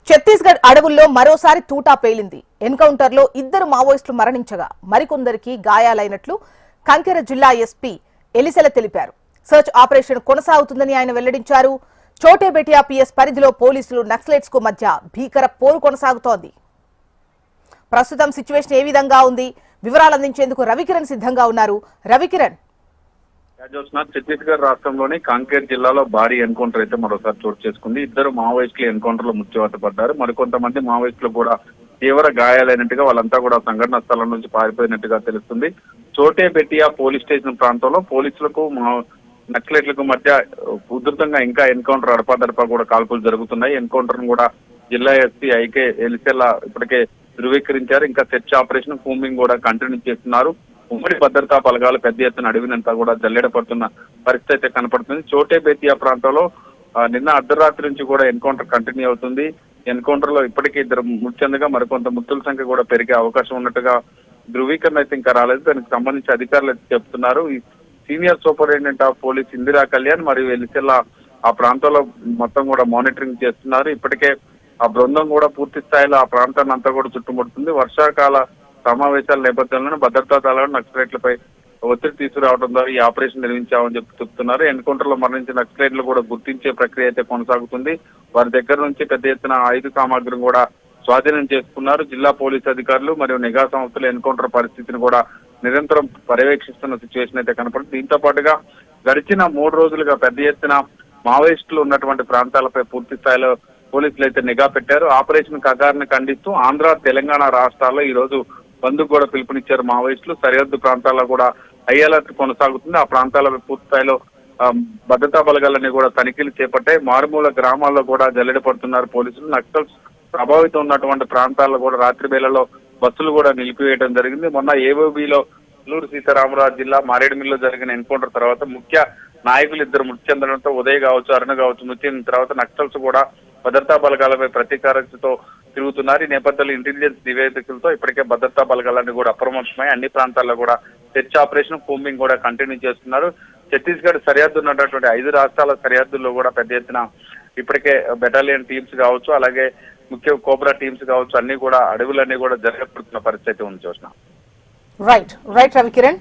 ఛత్తీస్గఢ్ అడవుల్లో మరోసారి తూటా పేలింది. ఎన్కౌంటర్లో 2 మావోయిస్టులు మరణించగా మరికొందరికి గాయాలైనట్లు కంకెర జిల్లా ఎస్పీ ఎలిసెల తెలిపారు. సర్చ్ ఆపరేషన్ కొనసాగుతుందని ఆయన వెల్లడించారు. చోటేబెటియా పిఎస్ పరిధిలో పోలీసులు నక్సలైట్స్ కు మధ్య భీకర పోరు కొనసాగుతోంది. ప్రస్తుతం సిచ్యువేషన్ ఏ విధంగా ఉంది? వివరాలు అందించేందుకు రవికిరణ్ సిద్ధంగా ఉన్నారు. రవికిరణ్, ఛత్తీస్గఢ్ రాష్ట్రంలోని కాంకేర్ జిల్లాలో భారీ ఎన్కౌంటర్ అయితే మరోసారి చోటు చేసుకుంది. 2 మావోయిస్టులు ఎన్కౌంటర్ లో మృత్యువాత పడ్డారు. మరికొంతమంది మావోయిస్టులు కూడా తీవ్ర గాయాలైనట్టుగా, వాళ్ళంతా కూడా సంఘటన స్థలం నుంచి పారిపోయినట్టుగా తెలుస్తుంది. చోటేబెటియా పోలీస్ స్టేషన్ ప్రాంతంలో పోలీసులకు నక్సలైట్లకు మధ్య ఉధృతంగా ఇంకా ఎన్కౌంటర్ అడపాదడపా కూడా కాల్పులు జరుగుతున్నాయి. ఎన్కౌంటర్ ను కూడా జిల్లా ఎస్పీ ఐకే ఎలిసెల్లా ఇప్పటికే ధృవీకరించారు. ఇంకా సెర్చ్ ఆపరేషన్ కూంబింగ్ కూడా కంటిన్యూ చేస్తున్నారు. ఉమ్మడి భద్రతా బలగాలు పెద్ద ఎత్తున అడవినంతా కూడా జల్లెడపడుతున్న పరిస్థితి అయితే కనపడుతుంది. చోటేబెతియా ప్రాంతంలో నిన్న అర్ధరాత్రి నుంచి కూడా ఎన్కౌంటర్ కంటిన్యూ అవుతుంది. ఎన్కౌంటర్ లో ఇప్పటికీ 2 మృతి చెందగా మరికొంత మృతుల సంఖ్య కూడా పెరిగే అవకాశం ఉన్నట్టుగా ధృవీకరణ అయితే ఇంకా రాలేదు. దానికి సంబంధించి అధికారులు అయితే చెప్తున్నారు. ఈ senior superintendent of police Indira Kalyan మరియు ఎలిసెల్లా ఆ ప్రాంతంలో మొత్తం కూడా మానిటరింగ్ చేస్తున్నారు. ఇప్పటికే ఆ బృందం కూడా పూర్తి స్థాయిలో ఆ ప్రాంతాన్ని అంతా కూడా చుట్టుముడుతుంది. వర్షాకాల సమావేశాల నేపథ్యంలోనే భద్రతా దళాలు నక్సలైట్లపై ఒత్తిడి తీసుకురావడం ద్వారా ఈ ఆపరేషన్ నిర్వహించామని చెప్తున్నారు. ఎన్కౌంటర్ లో మరణించిన నక్సలైట్లు కూడా గుర్తించే ప్రక్రియ అయితే కొనసాగుతుంది. వారి దగ్గర నుంచి పెద్ద ఎత్తున ఆయుధ సామాగ్రిని కూడా స్వాధీనం చేసుకున్నారు. జిల్లా పోలీసు అధికారులు మరియు నిఘా సంస్థలు ఎన్కౌంటర్ పరిస్థితిని కూడా నిరంతరం పర్యవేక్షిస్తున్న సిచ్యువేషన్ అయితే కనపడుతుంది. దీంతో పాటుగా గడిచిన 3 రోజులుగా పెద్ద ఎత్తున మావోయిస్టులు ఉన్నటువంటి ప్రాంతాలపై పూర్తి స్థాయిలో పోలీసులు అయితే నిఘా పెట్టారు. ఆపరేషన్ కగారిని ఖండిస్తూ ఆంధ్ర, తెలంగాణ రాష్ట్రాల్లో ఈ రోజు బంద్కు కూడా పిలుపునిచ్చారు మావోయిస్టులు. సరిహద్దు ప్రాంతాల్లో కూడా హై అలర్ట్ కొనసాగుతుంది. ఆ ప్రాంతాలపై పూర్తి స్థాయిలో భద్రతా బలగాలన్నీ కూడా తనిఖీలు చేపట్టాయి. మారుమూల గ్రామాల్లో కూడా జల్లెడ పడుతున్నారు పోలీసులు. నక్సల్స్ ప్రభావితం ఉన్నటువంటి ప్రాంతాల్లో కూడా రాత్రి వేళల్లో బస్సులు కూడా నిలిపివేయడం జరిగింది. మొన్న ఏఓబిలో అల్లూరు సీతారామరాజు జిల్లా మారేడుమిల్లిలో జరిగిన ఎన్కౌంటర్ తర్వాత ముఖ్య నాయకులు 2 మృతి చెందడంతో ఉదయ్ కావచ్చు, అరుణ కావచ్చు మృతి చెందిన తర్వాత నక్సల్స్ కూడా భద్రతా బలగాలపై ప్రతీకారతతో తిరుగుతున్నారు. ఈ నేపథ్యంలో ఇంటెలిజెన్స్ నివేదికలతో ఇప్పటికే భద్రతా బలగాలన్నీ కూడా అప్రమత్తమై అన్ని ప్రాంతాల్లో కూడా సెర్చ్ ఆపరేషన్ కూంబింగ్ కూడా కంటిన్యూ చేస్తున్నారు. ఛత్తీస్గఢ్ సరిహద్దు ఉన్నటువంటి 5 రాష్ట్రాల సరిహద్దుల్లో కూడా పెద్ద ఎత్తున ఇప్పటికే బెటాలియన్ టీమ్స్ కావచ్చు, అలాగే ముఖ్య కోబ్రా టీమ్స్ కావచ్చు, అన్ని కూడా అడవులన్నీ కూడా జరగబడుతున్న పరిస్థితి ఉంది. చూసిన రైట్ రవికిరణ్.